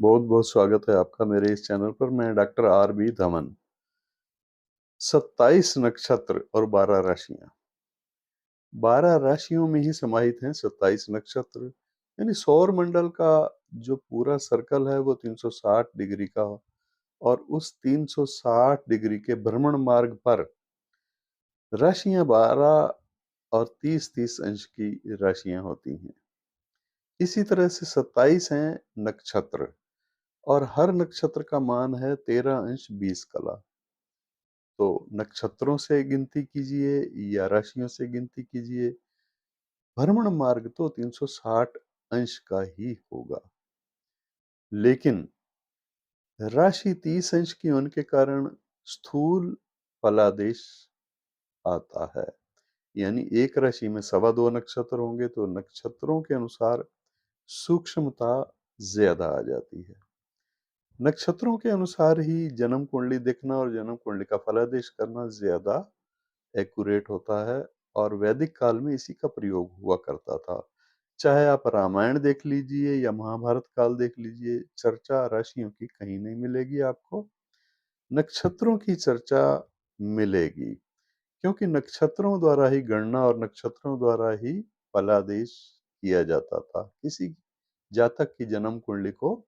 बहुत बहुत स्वागत है आपका मेरे इस चैनल पर। मैं डॉक्टर आर बी धमन। 27 नक्षत्र और 12 राशियां। 12 राशियों में ही समाहित हैं 27 नक्षत्र। यानी सौर मंडल का जो पूरा सर्कल है वो 360 डिग्री का, और उस 360 डिग्री के भ्रमण मार्ग पर राशियां 12 और 30-30 अंश की राशियां होती हैं। इसी तरह से 27 हैं नक्षत्र, और हर नक्षत्र का मान है 13 अंश 20 कला। तो नक्षत्रों से गिनती कीजिए या राशियों से गिनती कीजिए, भ्रमण मार्ग तो 360 अंश का ही होगा। लेकिन राशि 30 अंश की होने के कारण स्थूल फलादेश आता है। यानी एक राशि में 2.25 नक्षत्र होंगे तो नक्षत्रों के अनुसार सूक्ष्मता ज्यादा आ जाती है। नक्षत्रों के अनुसार ही जन्म कुंडली देखना और जन्म कुंडली का फलादेश करना ज्यादा एक्यूरेट होता है, और वैदिक काल में इसी का प्रयोग हुआ करता था। चाहे आप रामायण देख लीजिए या महाभारत काल देख लीजिए, चर्चा राशियों की कहीं नहीं मिलेगी आपको, नक्षत्रों की चर्चा मिलेगी। क्योंकि नक्षत्रों द्वारा ही गणना और नक्षत्रों द्वारा ही फलादेश किया जाता था। किसी जातक की जन्म कुंडली को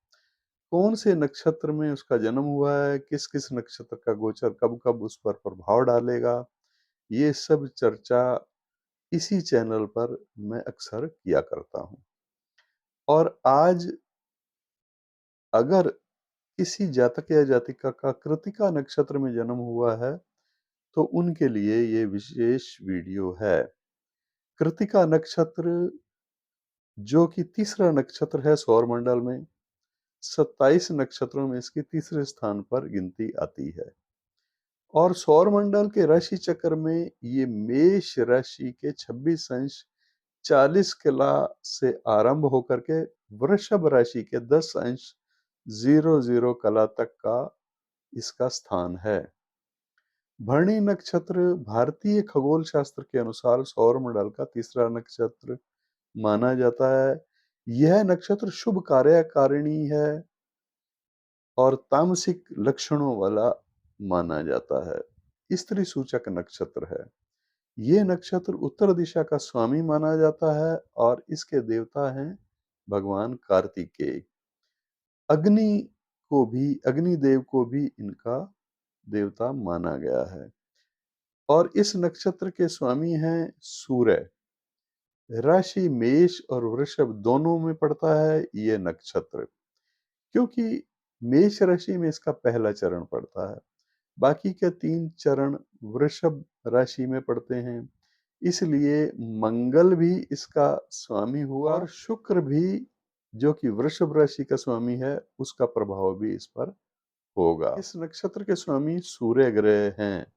कौन से नक्षत्र में उसका जन्म हुआ है, किस किस नक्षत्र का गोचर कब कब उस पर प्रभाव डालेगा, ये सब चर्चा इसी चैनल पर मैं अक्सर किया करता हूं। और आज अगर किसी जातक या जातिका का कृतिका नक्षत्र में जन्म हुआ है तो उनके लिए ये विशेष वीडियो है। कृतिका नक्षत्र जो कि तीसरा नक्षत्र है सौरमंडल में, 27 नक्षत्रों में इसकी तीसरे स्थान पर गिनती आती है। और सौरमंडल के राशि चक्र में ये मेष राशि के 26 अंश 40 कला से आरंभ होकर के वृषभ राशि के 10 अंश 00 कला तक का इसका स्थान है। भरणी नक्षत्र भारतीय खगोल शास्त्र के अनुसार सौरमंडल का तीसरा नक्षत्र माना जाता है। यह नक्षत्र शुभ कार्यकारिणी है और तामसिक लक्षणों वाला माना जाता है। स्त्री सूचक नक्षत्र है। ये नक्षत्र उत्तर दिशा का स्वामी माना जाता है और इसके देवता हैं भगवान कार्तिकेय। अग्निदेव को भी इनका देवता माना गया है। और इस नक्षत्र के स्वामी हैं सूर्य। राशि मेष और वृषभ दोनों में पड़ता है ये नक्षत्र, क्योंकि मेष राशि में इसका पहला चरण पड़ता है, बाकी के 3 चरण वृषभ राशि में पड़ते हैं। इसलिए मंगल भी इसका स्वामी हुआ और शुक्र भी, जो कि वृषभ राशि का स्वामी है, उसका प्रभाव भी इस पर होगा। इस नक्षत्र के स्वामी सूर्य ग्रह हैं।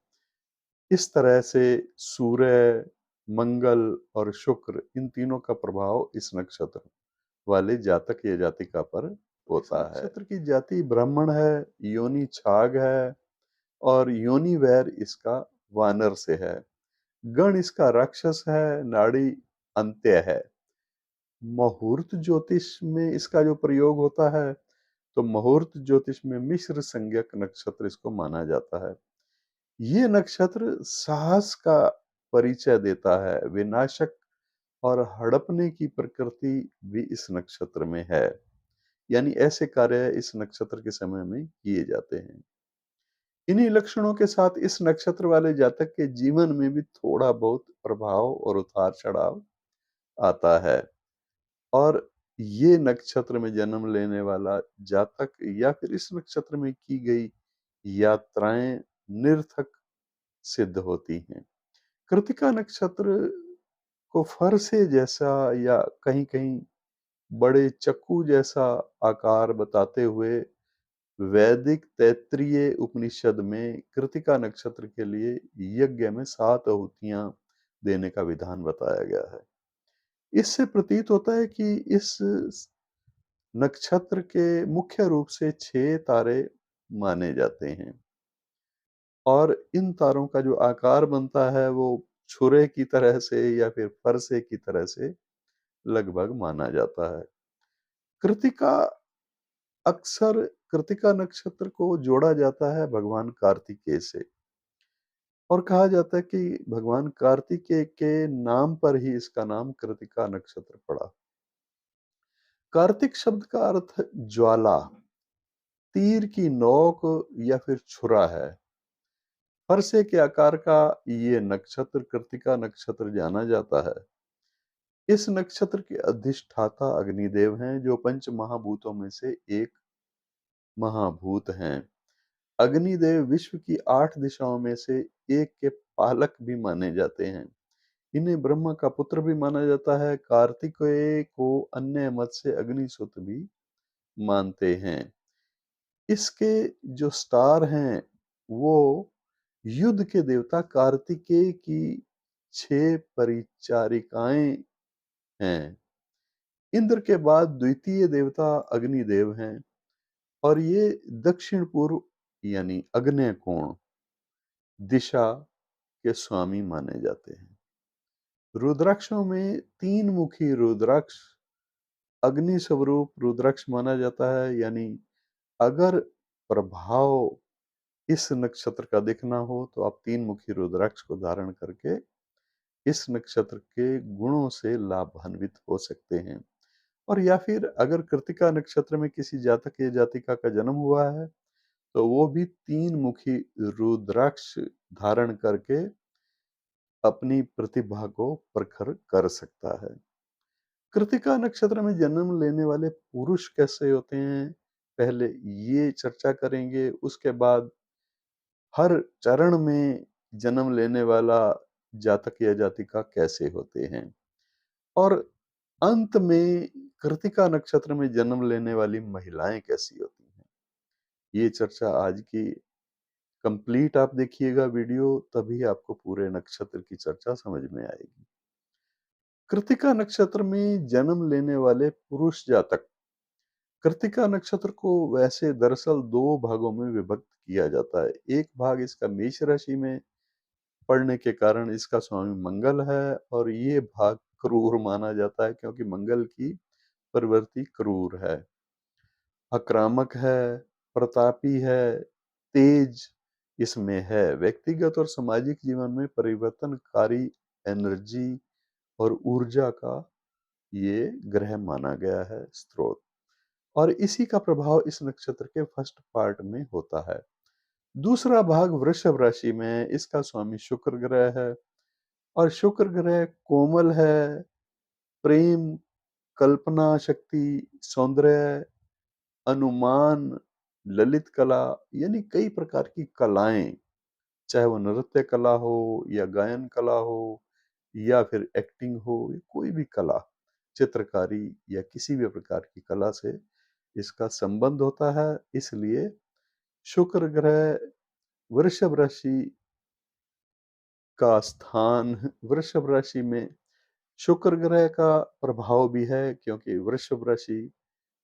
इस तरह से सूर्य, मंगल और शुक्र, इन तीनों का प्रभाव इस नक्षत्र वाले जातक या जातिका पर होता है। नक्षत्र की जाति ब्राह्मण है, योनि छाग है और योनि वैर इसका वानर से है। गण इसका राक्षस है, नाड़ी अंत्य है। मुहूर्त ज्योतिष में इसका जो प्रयोग होता है, तो मुहूर्त ज्योतिष में मिश्र संज्ञक नक्षत्र इसको माना जाता है। ये नक्षत्र साहस का परिचय देता है। विनाशक और हड़पने की प्रकृति भी इस नक्षत्र में है। यानी ऐसे कार्य इस नक्षत्र के समय में किए जाते हैं। इन्हीं लक्षणों के साथ इस नक्षत्र वाले जातक के जीवन में भी थोड़ा बहुत प्रभाव और उतार चढ़ाव आता है। और ये नक्षत्र में जन्म लेने वाला जातक या फिर इस नक्षत्र में की गई यात्राएं निरर्थक सिद्ध होती हैं। कृतिका नक्षत्र को फरसे जैसा या कहीं कहीं बड़े चक्कू जैसा आकार बताते हुए वैदिक तैत्तिरीय उपनिषद में कृतिका नक्षत्र के लिए यज्ञ में 7 आहुतियां देने का विधान बताया गया है। इससे प्रतीत होता है कि इस नक्षत्र के मुख्य रूप से 6 तारे माने जाते हैं, और इन तारों का जो आकार बनता है वो छुरे की तरह से या फिर फरसे की तरह से लगभग माना जाता है। कृतिका अक्सर कृत्तिका नक्षत्र को जोड़ा जाता है भगवान कार्तिकेय से और कहा जाता है कि भगवान कार्तिकेय के नाम पर ही इसका नाम कृत्तिका नक्षत्र पड़ा। कार्तिक शब्द का अर्थ ज्वाला, तीर की नोक या फिर छुरा है। फरसे के आकार का ये नक्षत्र कृत्तिका नक्षत्र जाना जाता है। इस नक्षत्र के अधिष्ठाता अग्निदेव हैं जो पंच महाभूतों में से एक महाभूत हैं। अग्निदेव विश्व की 8 दिशाओं में से एक के पालक भी माने जाते हैं। इन्हें ब्रह्मा का पुत्र भी माना जाता है। कार्तिकेय को अन्य मत से अग्निसुत भी मानते हैं। इसके जो स्टार हैं वो युद्ध के देवता कार्तिकेय की 6 परिचारिकाएं हैं। इंद्र के बाद द्वितीय देवता अग्निदेव हैं और ये दक्षिण पूर्व यानी आग्नेय कोण दिशा के स्वामी माने जाते हैं। रुद्राक्षों में 3 मुखी रुद्राक्ष अग्नि स्वरूप रुद्राक्ष माना जाता है। यानी अगर प्रभाव इस नक्षत्र का दिखना हो तो आप 3 मुखी रुद्राक्ष को धारण करके इस नक्षत्र के गुणों से लाभान्वित हो सकते हैं। और या फिर अगर कृत्तिका नक्षत्र में किसी जातक या जातिका का जन्म हुआ है तो वो भी 3 मुखी रुद्राक्ष धारण करके अपनी प्रतिभा को प्रखर कर सकता है। कृत्तिका नक्षत्र में जन्म लेने वाले पुरुष कैसे होते हैं, पहले ये चर्चा करेंगे। उसके बाद हर चरण में जन्म लेने वाला जातक या जातिका कैसे होते हैं और अंत में कृत्तिका नक्षत्र में जन्म लेने वाली महिलाएं कैसी होती हैं। ये चर्चा आज की कंप्लीट आप देखिएगा वीडियो, तभी आपको पूरे नक्षत्र की चर्चा समझ में आएगी। कृत्तिका नक्षत्र में जन्म लेने वाले पुरुष जातक, कृत्तिका नक्षत्र को वैसे दरअसल 2 भागों में विभक्त किया जाता है। एक भाग इसका मेष राशि में पड़ने के कारण इसका स्वामी मंगल है और ये भाग क्रूर माना जाता है क्योंकि मंगल की प्रवृत्ति क्रूर है, आक्रामक है, प्रतापी है, तेज इसमें है। व्यक्तिगत और सामाजिक जीवन में परिवर्तनकारी एनर्जी और ऊर्जा का ये ग्रह माना गया है, स्रोत। और इसी का प्रभाव इस नक्षत्र के फर्स्ट पार्ट में होता है। दूसरा भाग वृषभ राशि में है, इसका स्वामी शुक्र ग्रह है और शुक्र ग्रह कोमल है, प्रेम, कल्पना शक्ति, सौंदर्य, अनुमान, ललित कला यानी कई प्रकार की कलाएं, चाहे वो नृत्य कला हो या गायन कला हो या फिर एक्टिंग हो या कोई भी कला, चित्रकारी या किसी भी प्रकार की कला से इसका संबंध होता है। इसलिए शुक्र ग्रह वृषभ राशि का स्थान, वृषभ राशि में शुक्र ग्रह का प्रभाव भी है क्योंकि वृषभ राशि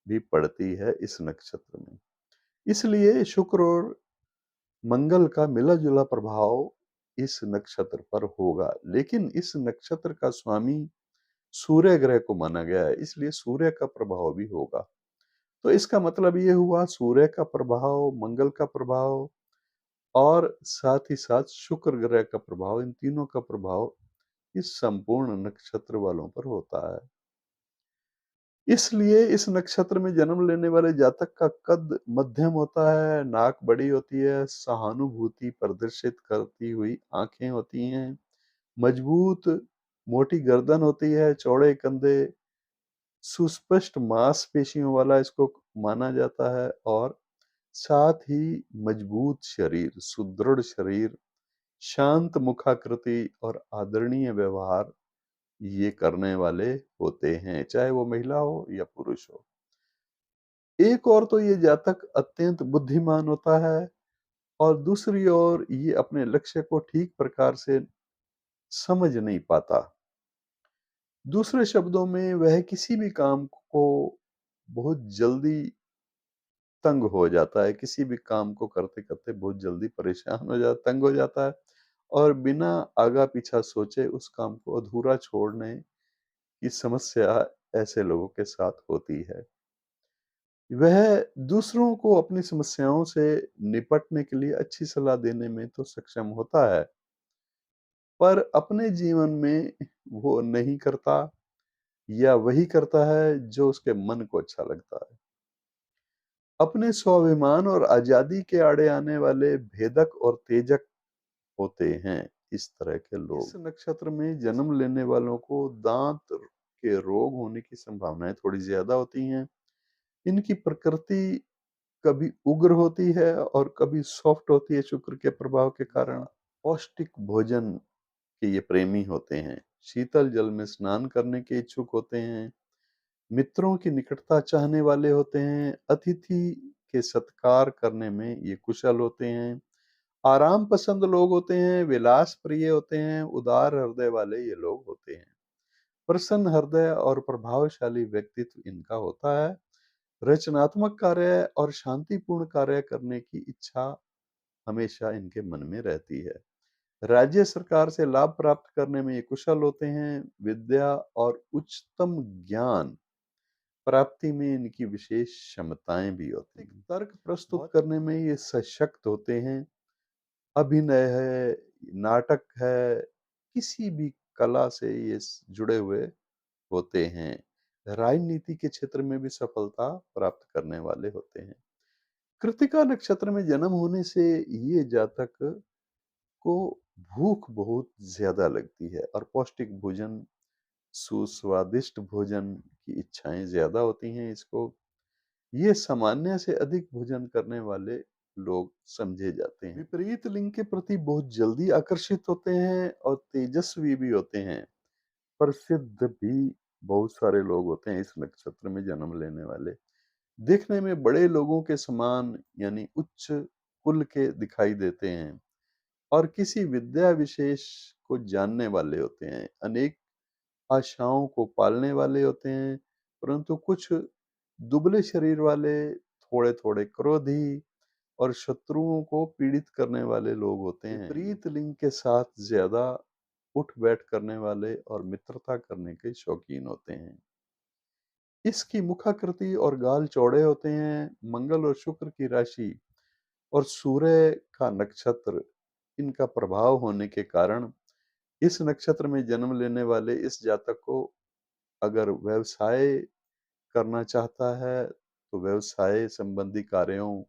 भी पड़ती है इस नक्षत्र में। इसलिए शुक्र और मंगल का मिला-जुला प्रभाव इस नक्षत्र पर होगा। लेकिन इस नक्षत्र का स्वामी सूर्य ग्रह को माना गया है, इसलिए सूर्य का प्रभाव भी होगा। तो इसका मतलब ये हुआ सूर्य का प्रभाव, मंगल का प्रभाव और साथ ही साथ शुक्र ग्रह का प्रभाव, इन तीनों का प्रभाव इस संपूर्ण नक्षत्र वालों पर होता है। इसलिए इस नक्षत्र में जन्म लेने वाले जातक का कद मध्यम होता है, नाक बड़ी होती है, सहानुभूति प्रदर्शित करती हुई आंखें होती हैं, मजबूत मोटी गर्दन होती है, चौड़े कंधे, सुस्पष्ट मांसपेशियों वाला इसको माना जाता है और साथ ही मजबूत शरीर, सुदृढ़ शरीर, शांत मुखाकृति और आदरणीय व्यवहार ये करने वाले होते हैं, चाहे वो महिला हो या पुरुष हो। एक और तो ये जातक अत्यंत बुद्धिमान होता है और दूसरी ओर ये अपने लक्ष्य को ठीक प्रकार से समझ नहीं पाता। दूसरे शब्दों में वह किसी भी काम को बहुत जल्दी तंग हो जाता है, किसी भी काम को करते-करते बहुत जल्दी परेशान हो जाता, तंग हो जाता है और बिना आगा-पीछा सोचे उस काम को अधूरा छोड़ने की समस्या ऐसे लोगों के साथ होती है। वह दूसरों को अपनी समस्याओं से निपटने के लिए अच्छी सलाह देने में तो सक्षम होता है, पर अपने जीवन में वो नहीं करता या वही करता है जो उसके मन को अच्छा लगता है। अपने स्वाभिमान और आज़ादी के आड़े आने वाले भेदक और तेजक होते हैं इस तरह के लोग। इस नक्षत्र में जन्म लेने वालों को दांत के रोग होने की संभावनाएं थोड़ी ज्यादा होती हैं। इनकी प्रकृति कभी उग्र होती है और कभी सॉफ्ट होती है शुक्र के प्रभाव के कारण। पौष्टिक भोजन के ये प्रेमी होते हैं, शीतल जल में स्नान करने के इच्छुक होते हैं, मित्रों की निकटता चाहने वाले होते हैं, अतिथि के सत्कार करने में ये कुशल होते हैं, आराम पसंद लोग होते हैं, विलास प्रिय होते हैं, उदार हृदय वाले ये लोग होते हैं। प्रसन्न हृदय और प्रभावशाली व्यक्तित्व इनका होता है। रचनात्मक कार्य और शांतिपूर्ण कार्य करने की इच्छा हमेशा इनके मन में रहती है। राज्य सरकार से लाभ प्राप्त करने में ये कुशल होते हैं। विद्या और उच्चतम ज्ञान प्राप्ति में इनकी विशेष क्षमताएं भी होती हैं। तर्क प्रस्तुत करने में ये सशक्त होते हैं। अभिनय है, नाटक है, किसी भी कला से ये जुड़े हुए होते हैं। राजनीति के क्षेत्र में भी सफलता प्राप्त करने वाले होते हैं। कृत्तिका नक्षत्र में जन्म होने से ये जातक को भूख बहुत ज्यादा लगती है और पौष्टिक भोजन, सुस्वादिष्ट भोजन की इच्छाएं ज्यादा होती हैं इसको। ये सामान्य से अधिक भोजन करने वाले लोग समझे जाते हैं। विपरीत लिंग के प्रति बहुत जल्दी आकर्षित होते हैं और तेजस्वी भी होते हैं। प्रसिद्ध भी बहुत सारे लोग होते हैं इस नक्षत्र में जन्म लेने वाले। देखने में बड़े लोगों के समान यानी उच्च कुल के दिखाई देते हैं और किसी विद्या विशेष को जानने वाले होते हैं। अनेक आशाओं को पालने वाले होते हैं, परंतु कुछ दुबले शरीर वाले, थोड़े-थोड़े क्रोधी और शत्रुओं को पीड़ित करने वाले लोग होते हैं। विपरीत लिंग के साथ ज़्यादा उठ-बैठ करने वाले और मित्रता करने के शौकीन होते हैं। इसकी मुखाकृति और गाल चौड़े होते हैं। मंगल और शुक्र की राशि और सूर्य का नक्षत्र इनका प्रभाव होने के कारण इस नक्षत्र में जन्म लेने वाले इस जातक को अगर व्यवसाय करना चाहता है तो व्यवसाय संबंधी कार्यों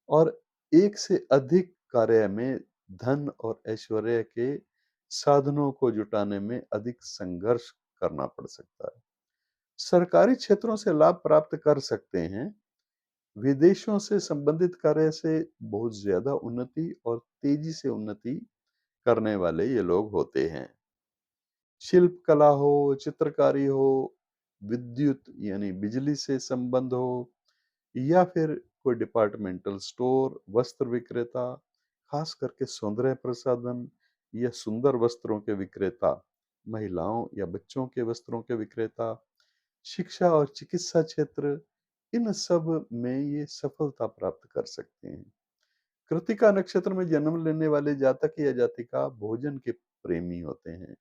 और एक से अधिक कार्य में धन और ऐश्वर्य के साधनों को जुटाने में अधिक संघर्ष करना पड़ सकता है। सरकारी क्षेत्रों से लाभ प्राप्त कर सकते हैं। विदेशों से संबंधित कार्य से बहुत ज्यादा उन्नति और तेजी से उन्नति करने वाले ये लोग होते हैं। शिल्प कला हो, चित्रकारी हो, विद्युत यानी बिजली से संबंध हो या फिर कोई डिपार्टमेंटल स्टोर, वस्त्र विक्रेता, खास करके सौंदर्य प्रसाधन या सुंदर वस्त्रों के विक्रेता, महिलाओं या बच्चों के वस्त्रों के विक्रेता, शिक्षा और चिकित्सा क्षेत्र, इन सब में ये सफलता प्राप्त कर सकते हैं। कृत्तिका नक्षत्र में जन्म लेने वाले जातक या जातिका भोजन के प्रेमी होते हैं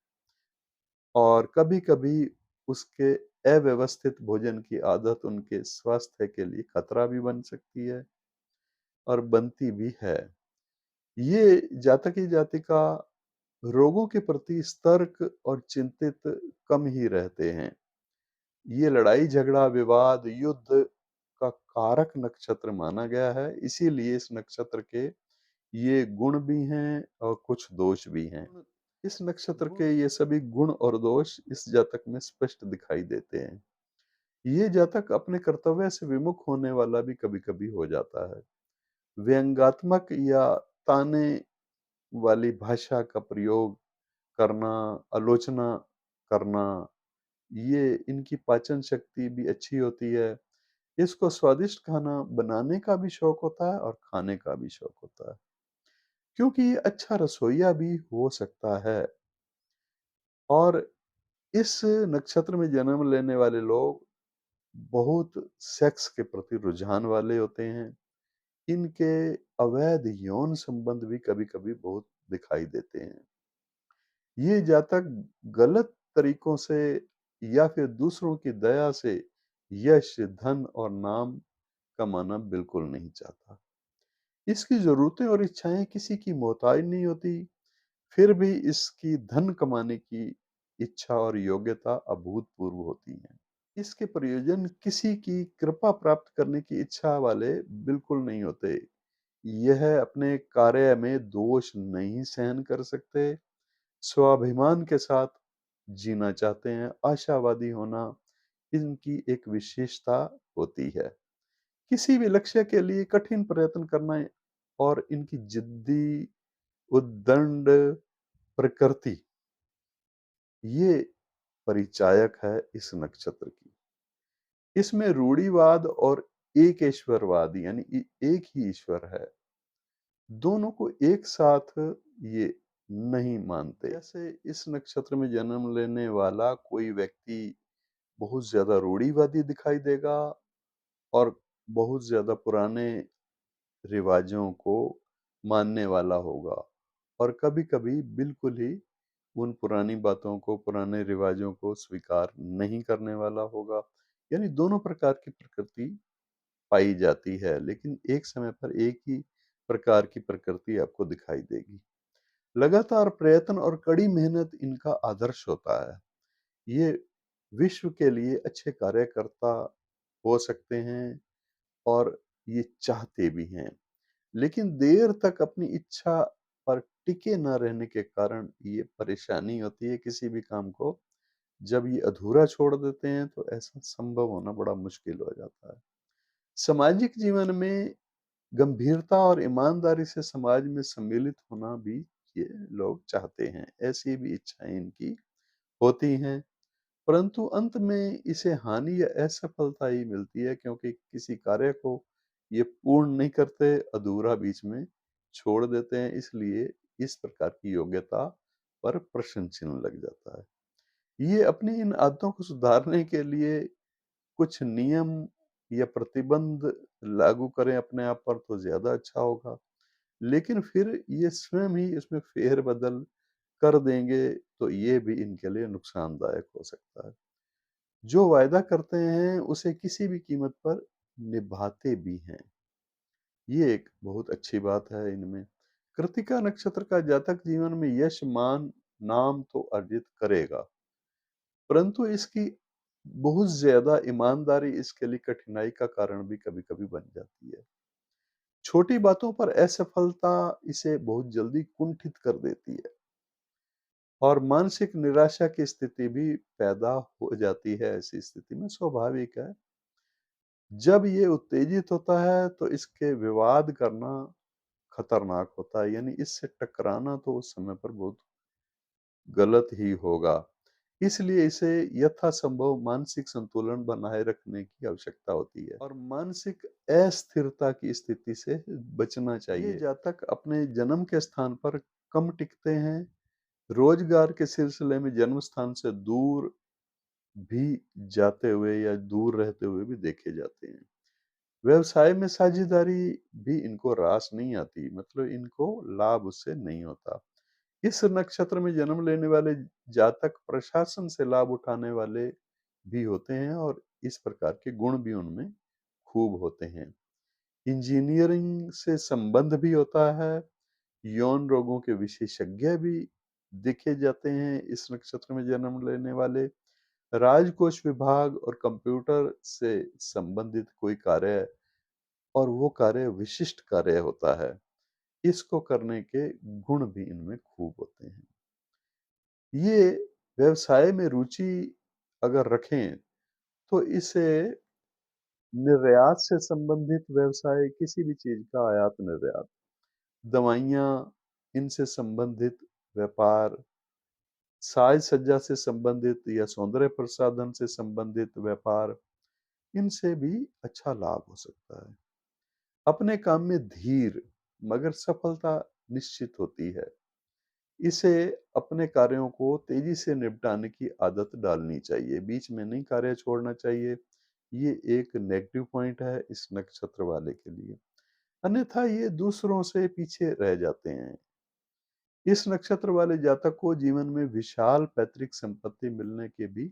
और कभी-कभी उसके अव्यवस्थित भोजन की आदत उनके स्वास्थ्य के लिए खतरा भी बन सकती है और बनती भी है। ये जातक या जातिका रोगों के प्रति सतर्क और चिंतित कम ही रहते हैं। ये लड़ाई झगड़ा विवाद युद्ध का कारक नक्षत्र माना गया है, इसीलिए इस नक्षत्र के ये गुण भी हैं और कुछ दोष भी हैं। इस नक्षत्र के ये सभी गुण और दोष इस जातक में स्पष्ट दिखाई देते हैं। ये जातक अपने कर्तव्य से विमुख होने वाला भी कभी कभी हो जाता है। व्यंग्यात्मक या ताने वाली भाषा का प्रयोग करना, आलोचना करना, ये इनकी पाचन शक्ति भी अच्छी होती है। इसको स्वादिष्ट खाना बनाने का भी शौक होता है और खाने का भी शौक होता है, क्योंकि ये अच्छा रसोइया भी हो सकता है। और इस नक्षत्र में जन्म लेने वाले लोग बहुत सेक्स के प्रति रुझान वाले होते हैं। इनके अवैध यौन संबंध भी कभी-कभी बहुत दिखाई देते हैं। ये जातक गलत तरीकों से या फिर दूसरों की दया से यश, धन और नाम कमाना बिल्कुल नहीं चाहता। इसकी ज़रूरतें और इच्छाएँ किसी की मोहताज नहीं होती, फिर भी इसकी धन कमाने की इच्छा और योग्यता अभूतपूर्व होती हैं। इसके प्रयोजन किसी की कृपा प्राप्त करने की इच्छा वाले बिल्कुल नहीं होते। यह अपने कार्य में दोष नहीं सहन कर सकते, स्वाभिमान के साथ जीना चाहते हैं, आशावादी होना इनकी एक विशेषता होती है। किसी भी लक्ष्य के लिए कठिन प्रयत्न करना और इनकी जिद्दी, उद्दंड प्रकृति, ये परिचायक है इस नक्षत्र की। इसमें रूढ़िवाद और एकेश्वरवाद यानी एक ही ईश्वर है, दोनों को एक साथ ये नहीं मानते। जैसे इस नक्षत्र में जन्म लेने वाला कोई व्यक्ति बहुत ज्यादा रूढ़िवादी दिखाई देगा और बहुत ज्यादा पुराने रिवाजों को मानने वाला होगा और कभी-कभी बिल्कुल ही उन पुरानी बातों को, पुराने रिवाजों को स्वीकार नहीं करने वाला होगा। यानी दोनों प्रकार की प्रकृति पाई जाती है, लेकिन एक समय पर एक ही प्रकार की प्रकृति आपको दिखाई देगी। लगातार प्रयत्न और कड़ी मेहनत इनका आदर्श होता है। ये विश्व के लिए अच्छे कार्यकर्ता हो सकते हैं और ये चाहते भी हैं। लेकिन देर तक अपनी इच्छा पर टिके न रहने के कारण ये परेशानी होती है किसी भी काम को। जब ये अधूरा छोड़ देते हैं तो ऐसा संभव होना बड़ा मुश्किल हो जाता है। सामाजिक जीवन में गंभीरता और ईमानदारी से समाज में सम्मिलित होना भी ये लोग चाहते हैं। ऐसी भी इच्छाएं इनकी होती हैं, परंतु अंत में इसे हानि या असफलता ही मिलती है, क्योंकि किसी कार्य को ये पूर्ण नहीं करते, अधूरा बीच में छोड़ देते हैं। इसलिए इस प्रकार की योग्यता पर प्रश्न चिन्ह लग जाता है। ये अपनी इन आदतों को सुधारने के लिए कुछ नियम या प्रतिबंध लागू करें अपने आप पर तो ज्यादा अच्छा होगा, लेकिन फिर ये स्वयं ही इसमें फेरबदल कर देंगे तो ये भी इनके लिए नुकसानदायक हो सकता है। जो वायदा करते हैं उसे किसी भी कीमत पर निभाते भी हैं, ये एक बहुत अच्छी बात है इनमें। कृतिका नक्षत्र का जातक जीवन में यश, मान, नाम तो अर्जित करेगा, परंतु इसकी बहुत ज्यादा ईमानदारी इसके लिए कठिनाई का कारण भी कभी-कभी बन जाती है। छोटी बातों पर असफलता इसे बहुत जल्दी कुंठित कर देती है और मानसिक निराशा की स्थिति भी पैदा हो जाती है। ऐसी स्थिति में स्वाभाविक है, जब ये उत्तेजित होता है तो इसके विवाद करना खतरनाक होता है, यानी इससे टकराना तो उस समय पर बहुत गलत ही होगा। इसलिए इसे यथासंभव मानसिक संतुलन बनाए रखने की आवश्यकता होती है और मानसिक अस्थिरता की स्थिति से बचना चाहिए। ये जातक अपने जन्म के स्थान पर कम टिकते हैं, रोजगार के सिलसिले में जन्म स्थान से दूर भी जाते हुए या दूर रहते हुए भी देखे जाते हैं। व्यवसाय में साझेदारी भी इनको रास नहीं आती, मतलब इनको लाभ उससे नहीं होता। इस नक्षत्र में जन्म लेने वाले जातक प्रशासन से लाभ उठाने वाले भी होते हैं और इस प्रकार के गुण भी उनमें खूब होते हैं। इंजीनियरिंग से संबंध भी होता है, यौन रोगों के विशेषज्ञ भी देखे जाते हैं इस नक्षत्र में जन्म लेने वाले। राजकोष विभाग और कंप्यूटर से संबंधित कोई कार्य, और वो कार्य विशिष्ट कार्य होता है, इसको करने के गुण भी इनमें खूब होते हैं। ये व्यवसाय में रुचि अगर रखें तो इसे निर्यात से संबंधित व्यवसाय, किसी भी चीज का आयात निर्यात, दवाइयाँ, इनसे संबंधित व्यापार, साज सज्जा से संबंधित या सौंदर्य प्रसाधन से संबंधित व्यापार, इनसे भी अच्छा लाभ हो सकता है। अपने काम में धीर मगर सफलता निश्चित होती है। इसे अपने कार्यों को तेजी से निपटाने की आदत डालनी चाहिए, बीच में नहीं कार्य छोड़ना चाहिए। ये एक नेगेटिव पॉइंट है इस नक्षत्र वाले के लिए, अन्यथा ये दूसरों से पीछे रह जाते हैं। इस नक्षत्र वाले जातक को जीवन में विशाल पैतृक संपत्ति मिलने के भी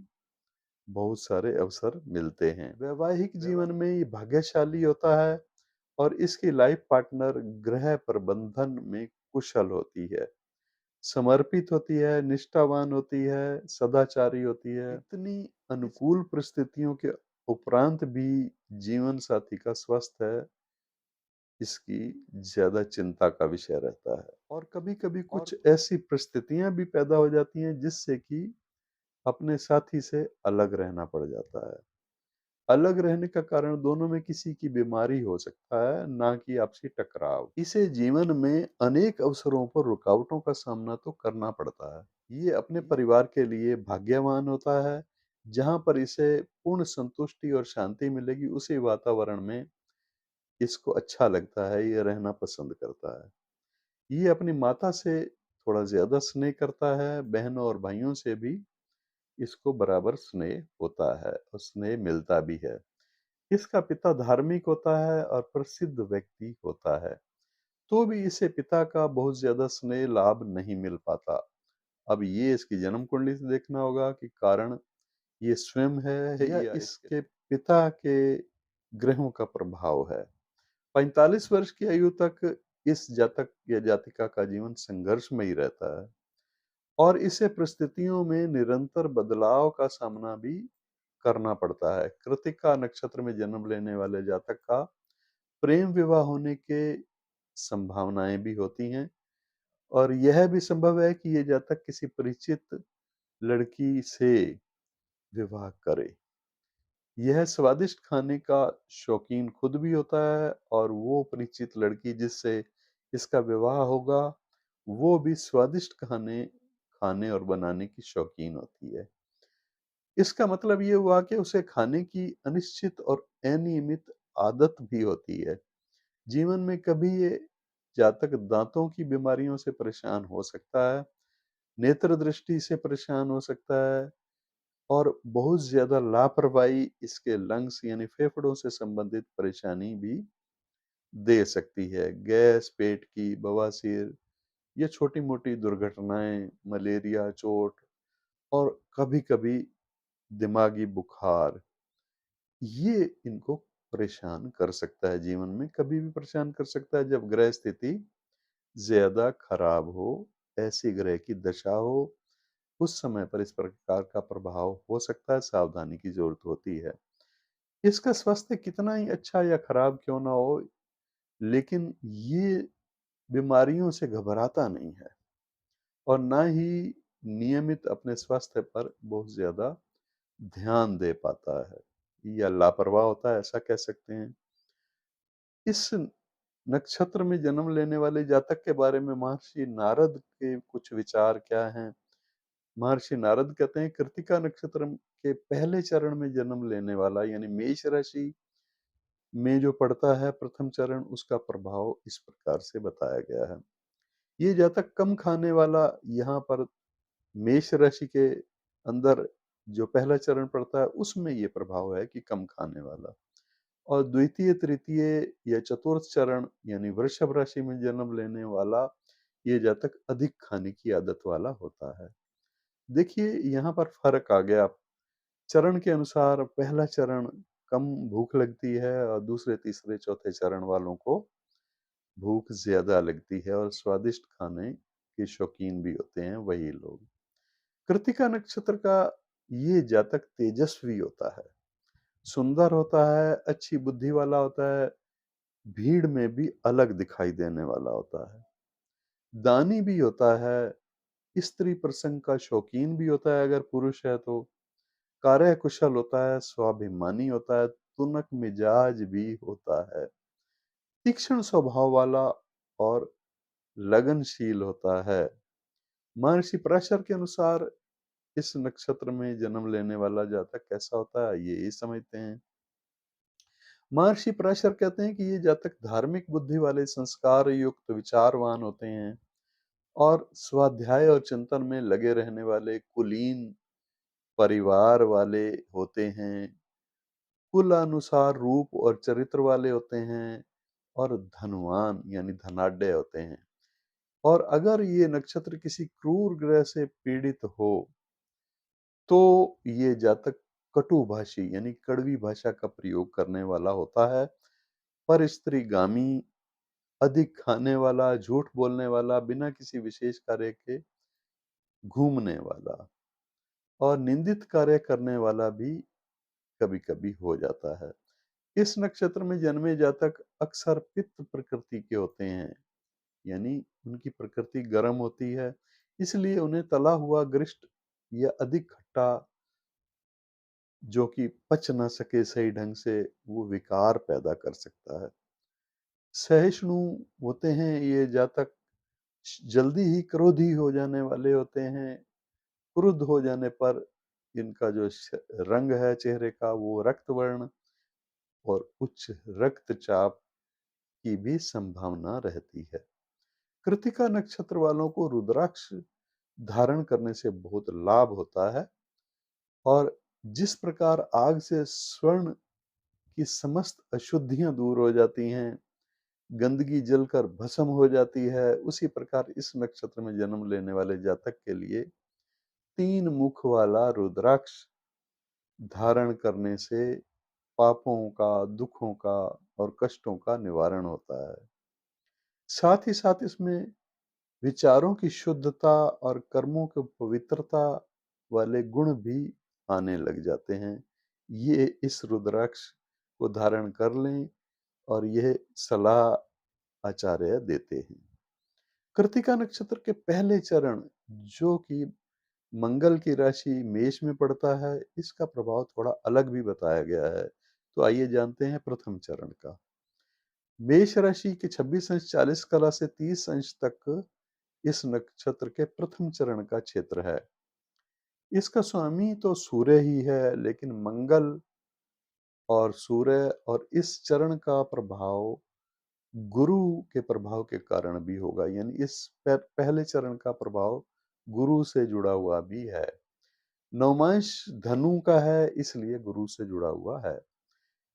बहुत सारे अवसर मिलते हैं। वैवाहिक जीवन में ये भाग्यशाली होता है और इसकी लाइफ पार्टनर ग्रह प्रबंधन में कुशल होती है, समर्पित होती है, निष्ठावान होती है, सदाचारी होती है। इतनी अनुकूल परिस्थितियों के उपरांत भी जीवन साथी का स्वास्थ्य इसकी ज़्यादा चिंता का विषय रहता है। और कभी-कभी कुछ ऐसी परिस्थितियाँ भी पैदा हो जाती हैं जिससे कि अपने साथी से अलग रहना पड़ जाता है। अलग रहने का कारण दोनों में किसी की बीमारी हो सकता है, ना कि आपसी टकराव। इसे जीवन में अनेक अवसरों पर रुकावटों का सामना तो करना पड़ता है। ये अपने परिवार के लिए भाग्यवान होता है, जहाँ पर इसे पूर्ण संतुष्टि और शांति मिलेगी, उसी वातावरण में इसको अच्छा लगता है, ये रहना पसंद करता है। ये अपनी माता से थोड़ा ज़्यादा स्नेह करता है, बहनों और भाइयों से भी इसको बराबर स्नेह होता है और स्नेह मिलता भी है। इसका पिता धार्मिक होता है और प्रसिद्ध व्यक्ति होता है, तो भी इसे पिता का बहुत ज़्यादा स्नेह लाभ नहीं मिल पाता। अब ये इसकी जन्म कुंडली से देखना होगा कि कारण ये स्वयं है या इसके पिता के ग्रहों का प्रभाव है। 45 वर्ष की आयु तक इस जातक या जातिका का जीवन संघर्षमयी रहता है और इसे परिस्थितियों में निरंतर बदलाव का सामना भी करना पड़ता है। कृत्तिका नक्षत्र में जन्म लेने वाले जातक का प्रेम विवाह होने के संभावनाएं भी होती हैं और यह भी संभव है कि ये जातक किसी परिचित लड़की से विवाह करे। यह स्वादिष्ट खाने का शौकीन खुद भी होता है और वो परिचित लड़की जिससे इसका विवाह होगा, वो भी स्वादिष्ट खाने खाने और बनाने की शौकीन होती है। इसका मतलब ये हुआ कि उसे खाने की अनिश्चित और अनियमित आदत भी होती है। जीवन में कभी ये जातक दांतों की बीमारियों से परेशान हो सकता है, नेत्र दृष्टि से परेशान हो सकता है और बहुत ज़्यादा लापरवाही इसके लंग्स यानी फेफड़ों से संबंधित परेशानी भी दे सकती है। गैस, पेट की, बवासीर, ये छोटी-मोटी दुर्घटनाएँ, मलेरिया, चोट और कभी-कभी दिमागी बुखार, ये इनको परेशान कर सकता है जीवन में। कभी भी परेशान कर सकता है जब ग्रह स्थिति ज़्यादा खराब हो, ऐसी ग्रह की दशा हो, उस समय पर इस प्रकार का प्रभाव हो सकता है, सावधानी की ज़रूरत होती है। इसका स्वास्थ्य कितना ही अच्छा या खराब क्यों ना हो, लेकिन ये बीमारियों से घबराता नहीं है और ना ही नियमित अपने स्वास्थ्य पर बहुत ज़्यादा ध्यान दे पाता है या लापरवाह होता है, ऐसा कह सकते हैं। इस नक्षत्र में जन्म लेने वाले जातक के बारे में महर्षि नारद के कुछ विचार क्या हैं? महर्षि नारद कहते हैं कृत्तिका नक्षत्र के पहले चरण में जन्म लेने वाला यानी मेष राशि में जो पड़ता है प्रथम चरण, उसका प्रभाव इस प्रकार से बताया गया है। ये जातक कम खाने वाला, यहाँ पर मेष राशि के अंदर जो पहला चरण पड़ता है उसमें ये प्रभाव है कि कम खाने वाला। और द्वितीय, तृतीय या चतुर्थ चरण यानी वृषभ राशि में जन्म लेने वाला ये जातक अधिक खाने की आदत वाला होता है। देखिए यहाँ पर फर्क आ गया। चरण के अनुसार पहला चरण कम भूख लगती है और दूसरे, तीसरे, चौथे चरण वालों को भूख ज़्यादा लगती है और स्वादिष्ट खाने के शौकीन भी होते हैं वही लोग। कृत्तिका नक्षत्र का ये जातक तेजस्वी होता है, सुंदर होता है, अच्छी बुद्धि वाला होता है, भीड़ में भी अलग दिखाई देने वाला होता है, दानी भी होता है, स्त्री प्रसंग का शौकीन भी होता है अगर पुरुष है तो, कार्यकुशल होता है, स्वाभिमानी होता है, तुनक मिजाज भी होता है, तीक्ष्ण स्वभाव वाला और लगनशील होता है। महर्षि पराशर के अनुसार इस नक्षत्र में जन्म लेने वाला जातक कैसा होता है, ये समझते हैं। महर्षि पराशर कहते हैं कि ये जातक धार्मिक बुद्धि वाले, संस्कार युक्त, विचारवान होते हैं और स्वाध्याय और चिंतन में लगे रहने वाले, कुलीन परिवार वाले होते हैं, कुलानुसार रूप और चरित्र वाले होते हैं और धनवान यानी धनाढ्य होते हैं। और अगर ये नक्षत्र किसी क्रूर ग्रह से पीड़ित हो, तो ये जातक कटुभाषी यानी कड़वी भाषा का प्रयोग करने वाला होता है। परस्त्रीगामी, अधिक खाने वाला, झूठ बोलने वाला, बिना किसी विशेष कार्य के घूमने वाला और निंदित कार्य करने वाला भी कभी-कभी हो जाता है। इस नक्षत्र में जन्मे जातक अक्सर पित्त प्रकृति के होते हैं, यानी उनकी प्रकृति गर्म होती है, इसलिए उन्हें तला हुआ गरिष्ठ या अधिक खट्टा जो कि पच ना सके सही ढंग से, वो विकार पैदा कर सकता है। सहिष्णु होते हैं ये जातक, जल्दी ही क्रोधी हो जाने वाले होते हैं। क्रुद्ध हो जाने पर इनका जो रंग है चेहरे का वो रक्त वर्ण और उच्च रक्तचाप की भी संभावना रहती है। कृतिका नक्षत्र वालों को रुद्राक्ष धारण करने से बहुत लाभ होता है और जिस प्रकार आग से स्वर्ण की समस्त अशुद्धियां दूर हो जाती हैं, गंदगी जलकर भस्म हो जाती है, उसी प्रकार इस नक्षत्र में जन्म लेने वाले जातक के लिए 3 मुख वाला रुद्राक्ष धारण करने से पापों का, दुखों का और कष्टों का निवारण होता है। साथ ही साथ इसमें विचारों की शुद्धता और कर्मों की पवित्रता वाले गुण भी आने लग जाते हैं। ये इस रुद्राक्ष को धारण कर लें और यह सलाह आचार्य देते हैं। कृतिका नक्षत्र के पहले चरण जो कि मंगल की राशि मेष में पड़ता है, इसका प्रभाव थोड़ा अलग भी बताया गया है। तो आइए जानते हैं प्रथम चरण का। मेष राशि के 26 अंश 40 कला से 30 अंश तक इस नक्षत्र के प्रथम चरण का क्षेत्र है। इसका स्वामी तो सूर्य ही है, लेकिन मंगल और सूर्य और इस चरण का प्रभाव गुरु के प्रभाव के कारण भी होगा, यानी इस पहले चरण का प्रभाव गुरु से जुड़ा हुआ भी है। नवमांश धनु का है, इसलिए गुरु से जुड़ा हुआ है।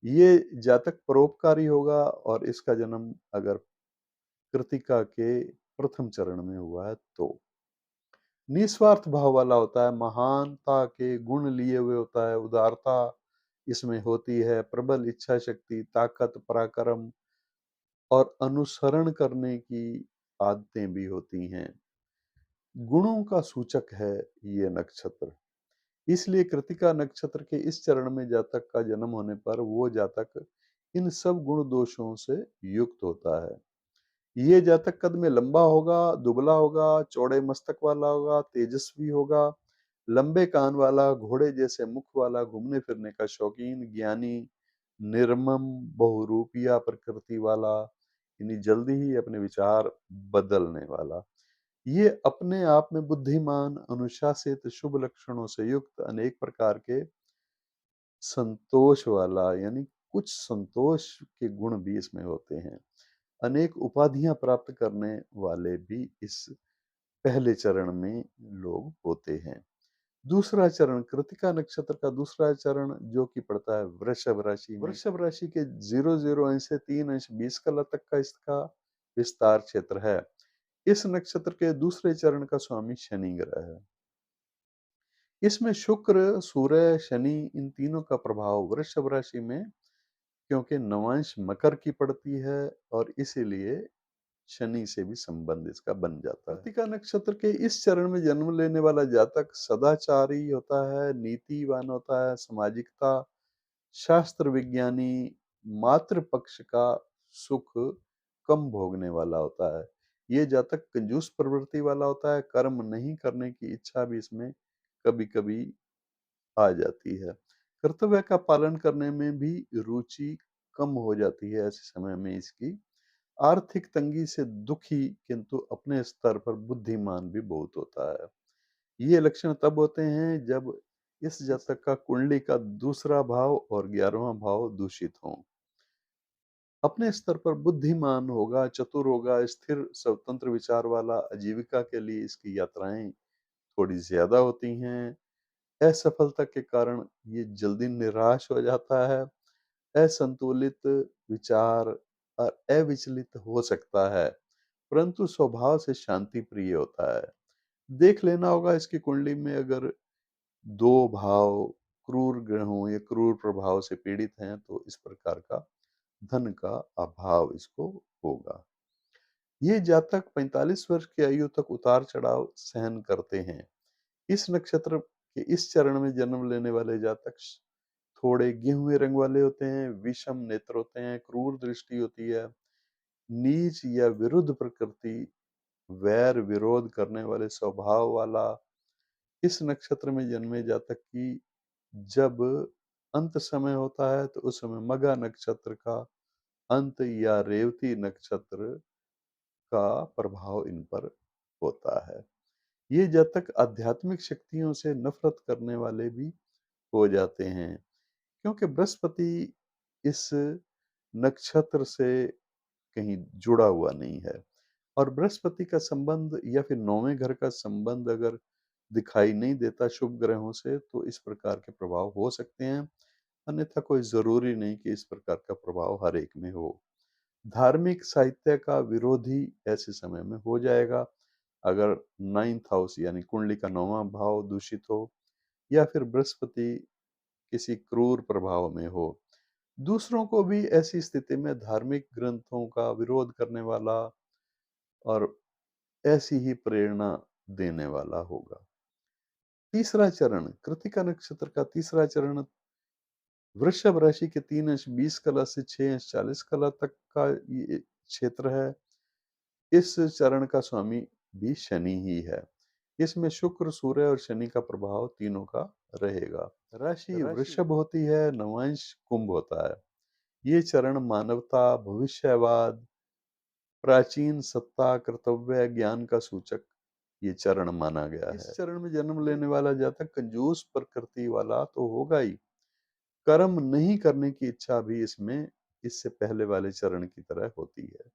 ये जातक परोपकारी होगा और इसका जन्म अगर कृतिका के प्रथम चरण में हुआ है तो निस्वार्थ भाव वाला होता है, महानता के गुण लिए हुए होता है, उदारता इसमें होती है, प्रबल इच्छा शक्ति, ताकत, पराक्रम और अनुसरण करने की आदतें भी होती हैं। गुणों का सूचक है ये नक्षत्र, इसलिए कृतिका नक्षत्र के इस चरण में जातक का जन्म होने पर वो जातक इन सब गुण दोषों से युक्त होता है। ये जातक कद में लंबा होगा, दुबला होगा, चौड़े मस्तक वाला होगा, तेजस्वी होगा, लंबे कान वाला, घोड़े जैसे मुख वाला, घूमने फिरने का शौकीन, ज्ञानी, निर्मम, बहुरूपिया प्रकृति वाला, यानी जल्दी ही अपने विचार बदलने वाला। ये अपने आप में बुद्धिमान, अनुशासित, शुभ लक्षणों से युक्त, अनेक प्रकार के संतोष वाला, यानी कुछ संतोष के गुण भी इसमें होते हैं। अनेक उपाधियां प्राप्त करने वाले भी इस पहले चरण में लोग होते हैं। दूसरा चरण, कृतिका नक्षत्र का दूसरा चरण जो कि पड़ता है वृषभ राशि में। वृषभ राशि के 00 अंश से 3 अंश 20 कला तक का इसका विस्तार क्षेत्र है। इस नक्षत्र के दूसरे चरण का स्वामी शनि ग्रह है। इसमें शुक्र, सूर्य, शनि इन तीनों का प्रभाव वृषभ राशि में, क्योंकि नवांश मकर की पड़ती है और इसीलिए शनि से भी संबंध इसका बन जाता है। कृतिका नक्षत्र के इस चरण में जन्म लेने वाला जातक सदाचारी होता है, नीतिवान होता है, सामाजिकता, शास्त्र विज्ञानी, मातृ पक्ष का सुख कम भोगने वाला होता है। ये जातक कंजूस प्रवृत्ति वाला होता है, कर्म नहीं करने की इच्छा भी इसमें कभी कभी आ जाती है। कर्तव्य का पालन करने में भी रुचि कम हो जाती है ऐसे समय में इसकी। आर्थिक तंगी से दुखी किंतु अपने स्तर पर बुद्धिमान भी बहुत होता है। ये लक्षण तब होते हैं जब इस जातक का कुंडली का दूसरा भाव और 11वां भाव दूषित हो। अपने स्तर पर बुद्धिमान होगा, चतुर होगा, स्थिर स्वतंत्र विचार वाला, आजीविका के लिए इसकी यात्राएं थोड़ी ज्यादा होती हैं। असफलता के कारण ये जल्दी निराश हो जाता है, असंतुलित विचार और अविचलित हो सकता है, परंतु स्वभाव से शांति प्रिय होता है। देख लेना होगा इसकी कुंडली में अगर 2 भाव क्रूर ग्रहों या क्रूर प्रभाव से पीड़ित हैं तो इस प्रकार का धन का अभाव इसको होगा। ये जातक 45 वर्ष की आयु तक उतार चढ़ाव सहन करते हैं। इस नक्षत्र के इस चरण में जन्म लेने वाले जातक थोड़े गेहुए रंग वाले होते हैं, विषम नेत्र होते हैं, क्रूर दृष्टि होती है, नीच या विरुद्ध प्रकृति, वैर विरोध करने वाले स्वभाव वाला। इस नक्षत्र में जन्मे जातक की जब अंत समय होता है तो उस समय मघा नक्षत्र का अंत या रेवती नक्षत्र का प्रभाव इन पर होता है। ये जातक आध्यात्मिक शक्तियों से नफरत करने वाले भी हो जाते हैं, क्योंकि बृहस्पति इस नक्षत्र से कहीं जुड़ा हुआ नहीं है। और बृहस्पति का संबंध या फिर नौवें घर का संबंध अगर दिखाई नहीं देता शुभ ग्रहों से तो इस प्रकार के प्रभाव हो सकते हैं, अन्यथा कोई जरूरी नहीं कि इस प्रकार का प्रभाव हर एक में हो। धार्मिक साहित्य का विरोधी ऐसे समय में हो जाएगा अगर नाइन्थ हाउस यानी कुंडली का नौवां भाव दूषित हो या फिर बृहस्पति किसी क्रूर प्रभाव में हो। दूसरों को भी ऐसी स्थिति में धार्मिक ग्रंथों का विरोध करने वाला और ऐसी ही प्रेरणा देने वाला होगा। तीसरा चरण, कृतिका नक्षत्र का तीसरा चरण वृषभ राशि के 3 अंश 20 कला से 6 अंश 40 कला तक का ये क्षेत्र है। इस चरण का स्वामी भी शनि ही है। इसमें शुक्र, सूर्य और शनि का प्रभाव तीनों का रहेगा। राशि वृषभ होती है, नवांश कुंभ होता है। ये चरण मानवता, भविष्यवाद, प्राचीन सत्ता, कर्तव्य, ज्ञान का सूचक ये चरण माना गया है। इस चरण में जन्म लेने वाला जातक कंजूस प्रकृति वाला तो होगा ही, कर्म नहीं करने की इच्छा भी इसमें इससे पहले वाले चरण की तरह होती है।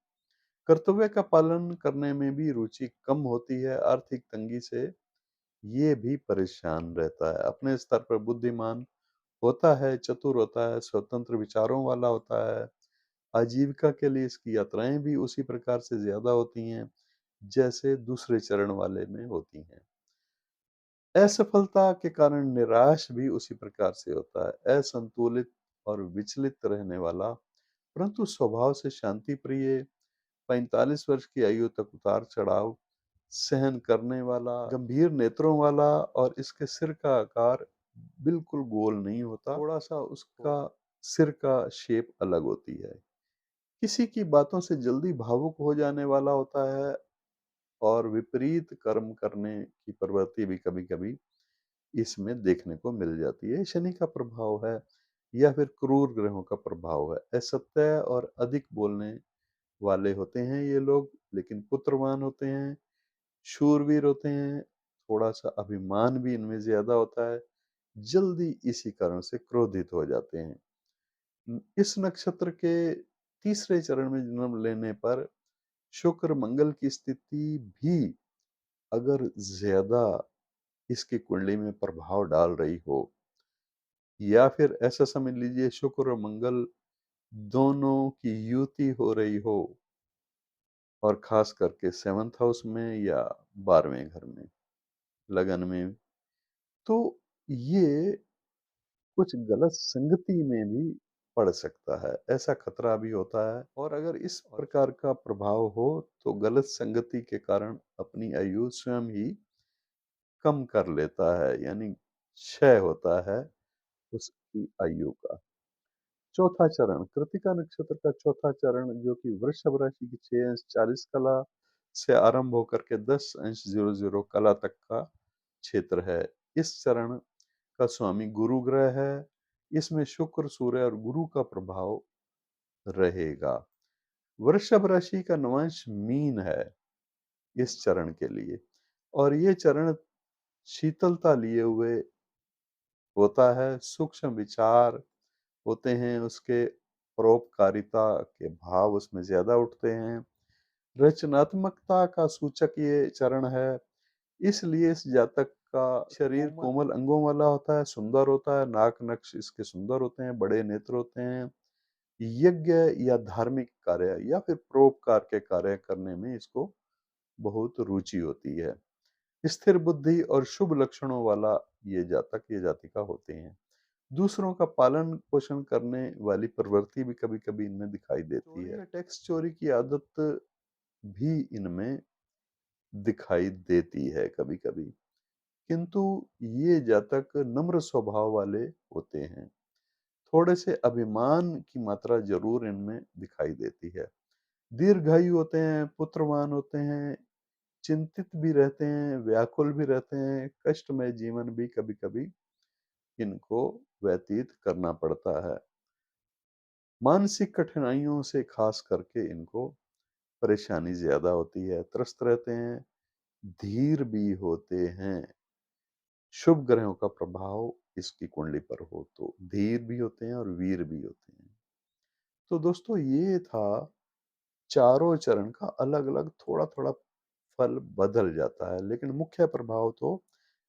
कर्तव्य का पालन करने में भी रुचि कम होती है। आर्थिक तंगी से ये भी परेशान रहता है। अपने स्तर पर बुद्धिमान होता है, चतुर होता है, स्वतंत्र विचारों वाला होता है। आजीविका के लिए इसकी यात्राएं भी उसी प्रकार से ज्यादा होती हैं जैसे दूसरे चरण वाले में होती हैं। असफलता के कारण निराश भी उसी प्रकार से होता है। असंतुलित और विचलित रहने वाला परंतु स्वभाव से शांति प्रिय, 45 वर्ष की आयु तक उतार चढ़ाव सहन करने वाला, गंभीर नेत्रों वाला और इसके सिर का आकार बिल्कुल गोल नहीं होता, थोड़ा सा उसका सिर का शेप अलग होती है। किसी की बातों से जल्दी भावुक हो जाने वाला होता है और विपरीत कर्म करने की प्रवृत्ति भी कभी कभी इसमें देखने को मिल जाती है। शनि का प्रभाव है या फिर क्रूर ग्रहों का प्रभाव है। असत्य और अधिक बोलने वाले होते हैं ये लोग, लेकिन पुत्रवान होते हैं, शूरवीर होते हैं, थोड़ा सा अभिमान भी इनमें ज्यादा होता है, जल्दी इसी कारण से क्रोधित हो जाते हैं। इस नक्षत्र के तीसरे चरण में जन्म लेने पर शुक्र मंगल की स्थिति भी अगर ज्यादा इसकी कुंडली में प्रभाव डाल रही हो या फिर ऐसा समझ लीजिए शुक्र और मंगल दोनों की युति हो रही हो और खास करके सेवंथ हाउस में या 12वें घर में, लगन में, तो ये कुछ गलत संगति में भी पड़ सकता है, ऐसा खतरा भी होता है। और अगर इस प्रकार का प्रभाव हो तो गलत संगति के कारण अपनी आयु स्वयं ही कम कर लेता है, यानी क्षय होता है उसकी आयु का। चौथा चरण, कृतिका नक्षत्र का चौथा चरण जो कि वृषभ राशि की 6 अंश 40 कला से आरंभ होकर के 10 अंश 00 कला तक का क्षेत्र है। इस चरण का स्वामी गुरु ग्रह है। इसमें शुक्र, सूर्य और गुरु का प्रभाव रहेगा। वृषभ राशि का नवांश मीन है इस चरण के लिए, और ये चरण शीतलता लिए हुए होता है। सूक्ष्म विचार होते हैं उसके, परोपकारिता के भाव उसमें ज्यादा उठते हैं। रचनात्मकता का सूचक ये चरण है, इसलिए इस जातक का शरीर कोमल अंगों वाला होता है, सुंदर होता है, नाक नक्श इसके सुंदर होते हैं, बड़े नेत्र होते हैं। यज्ञ या धार्मिक कार्य या फिर परोपकार के कार्य करने में इसको बहुत रुचि होती है। स्थिर बुद्धि और शुभ लक्षणों वाला ये जातक, ये जातिका होते हैं। दूसरों का पालन पोषण करने वाली प्रवृत्ति भी कभी कभी इनमें दिखाई देती चोरी है। या टैक्स चोरी की आदत भी इनमें दिखाई देती है कभी कभी, किंतु ये जातक नम्र स्वभाव वाले होते हैं। थोड़े से अभिमान की मात्रा जरूर इनमें दिखाई देती है। दीर्घायु होते हैं, पुत्रवान होते हैं, चिंतित भी रहते हैं, व्याकुल भी रहते हैं, कष्टमय जीवन भी कभी कभी इनको व्यतीत करना पड़ता है। मानसिक कठिनाइयों से खास करके इनको परेशानी ज्यादा होती है, त्रस्त रहते हैं, धीर भी होते हैं। शुभ ग्रहों का प्रभाव इसकी कुंडली पर हो तो धीर भी होते हैं और वीर भी होते हैं। तो दोस्तों ये था चारों चरण का अलग अलग थोड़ा थोड़ा फल बदल जाता है, लेकिन मुख्य प्रभाव तो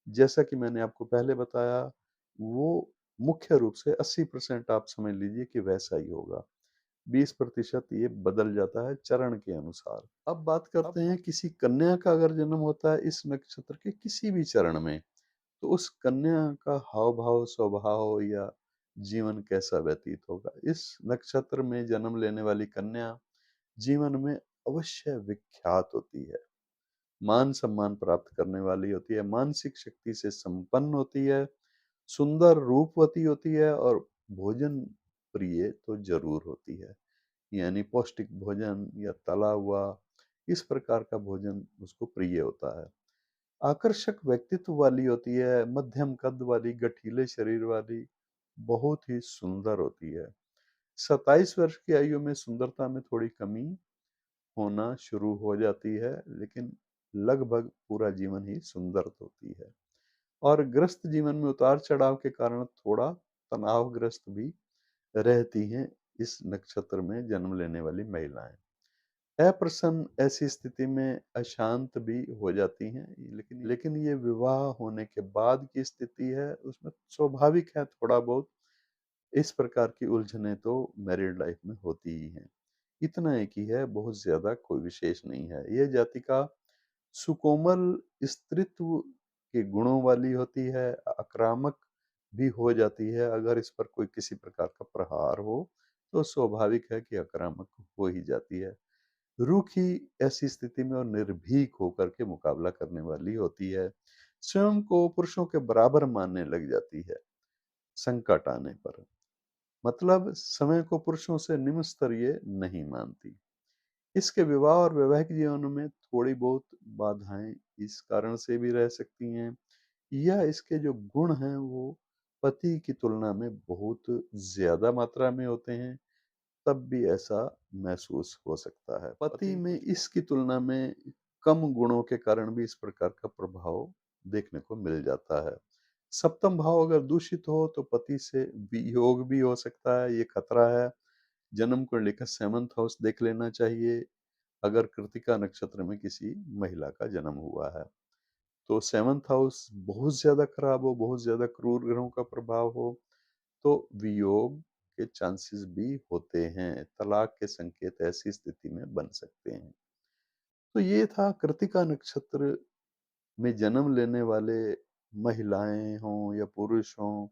जैसा कि मैंने आपको पहले बताया, वो मुख्य रूप से 80% आप समझ लीजिए कि वैसा ही होगा। 20% ये बदल जाता है चरण के अनुसार। अब बात करते हैं किसी कन्या का अगर जन्म होता है इस नक्षत्र के किसी भी चरण में, तो उस कन्या का हाव भाव, स्वभाव या जीवन कैसा व्यतीत होगा। इस नक्षत्र में जन्म लेने वाली कन्या जीवन में अवश्य विख्यात होती है, मान सम्मान प्राप्त करने वाली होती है, मानसिक शक्ति से संपन्न होती है, सुंदर रूपवती होती है और भोजन प्रिय तो जरूर होती है। यानी पौष्टिक भोजन या तला हुआ इस प्रकार का भोजन उसको प्रिय होता है। आकर्षक व्यक्तित्व वाली होती है, मध्यम कद वाली, गठीले शरीर वाली, बहुत ही सुंदर होती है। 27 वर्ष की आयु में सुंदरता में थोड़ी कमी होना शुरू हो जाती है, लेकिन लगभग पूरा जीवन ही सुंदर होती है। और ग्रस्त जीवन में उतार चढ़ाव के कारण थोड़ा तनावग्रस्त भी रहती हैं इस नक्षत्र में जन्म लेने वाली महिलाएं। अप्रसन्न ऐसी स्थिति में अशांत भी हो जाती हैं, लेकिन ये विवाह होने के बाद की स्थिति है उसमें स्वाभाविक है, थोड़ा बहुत इस प्रकार की उलझने तो मैरिड लाइफ में होती ही हैं। इतना एक ही है, बहुत ज्यादा कोई विशेष नहीं है। यह जातिका सुकोमल स्त्रीत्व के गुणों वाली होती है, आक्रामक भी हो जाती है। अगर इस पर कोई किसी प्रकार का प्रहार हो तो स्वाभाविक है कि आक्रामक हो ही जाती है। रूखी ऐसी स्थिति में और निर्भीक होकर के मुकाबला करने वाली होती है। स्वयं को पुरुषों के बराबर मानने लग जाती है संकट आने पर। मतलब समय को पुरुषों से निम्न स्तरीय नहीं मानती। इसके विवाह और वैवाहिक जीवन में थोड़ी बहुत बाधाएं इस कारण से भी रह सकती हैं, या इसके जो गुण हैं वो पति की तुलना में बहुत ज्यादा मात्रा में होते हैं, तब भी ऐसा महसूस हो सकता है। पति में इसकी तुलना में कम गुणों के कारण भी इस प्रकार का प्रभाव देखने को मिल जाता है। सप्तम भाव अगर दूषित हो तो पति से वियोग भी हो सकता है, ये खतरा है। जन्म को लेकर सेवंथ हाउस देख लेना चाहिए। अगर कृतिका नक्षत्र में किसी महिला का जन्म हुआ है तो सेवंथ हाउस बहुत ज्यादा खराब हो, बहुत ज्यादा क्रूर ग्रहों का प्रभाव हो, तो वियोग के चांसेस भी होते हैं, तलाक के संकेत ऐसी स्थिति में बन सकते हैं। तो ये था कृतिका नक्षत्र में जन्म लेने वाले महिलाएं हों या पुरुष हों,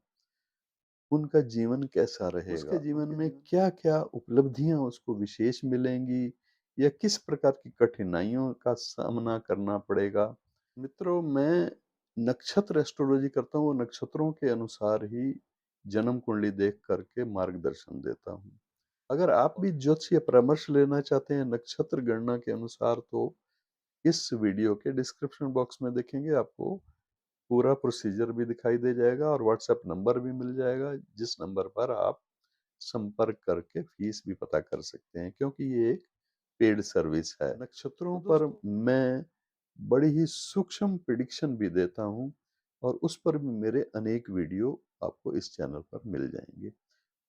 उनका जीवन कैसा रहेगा, उसके जीवन में क्या क्या उपलब्धियां उसको विशेष मिलेंगी या किस प्रकार की कठिनाइयों का सामना करना पड़ेगा। मित्रों, मैं नक्षत्र एस्ट्रोलॉजी करता हूँ, नक्षत्रों के अनुसार ही जन्म कुंडली देख करके मार्गदर्शन देता हूँ। अगर आप भी ज्योतिषीय परामर्श लेना चाहते हैं नक्षत्र गणना के अनुसार, तो इस वीडियो के डिस्क्रिप्शन बॉक्स में देखेंगे, आपको पूरा प्रोसीजर भी दिखाई दे जाएगा और व्हाट्सएप नंबर भी मिल जाएगा, जिस नंबर पर आप संपर्क करके फीस भी पता कर सकते हैं, क्योंकि ये एक पेड सर्विस है। नक्षत्रों पर मैं बड़ी ही सूक्ष्म प्रिडिक्शन भी देता हूँ और उस पर भी मेरे अनेक वीडियो आपको इस चैनल पर मिल जाएंगे।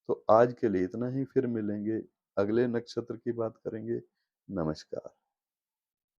तो आज के लिए इतना ही, फिर मिलेंगे, अगले नक्षत्र की बात करेंगे। नमस्कार।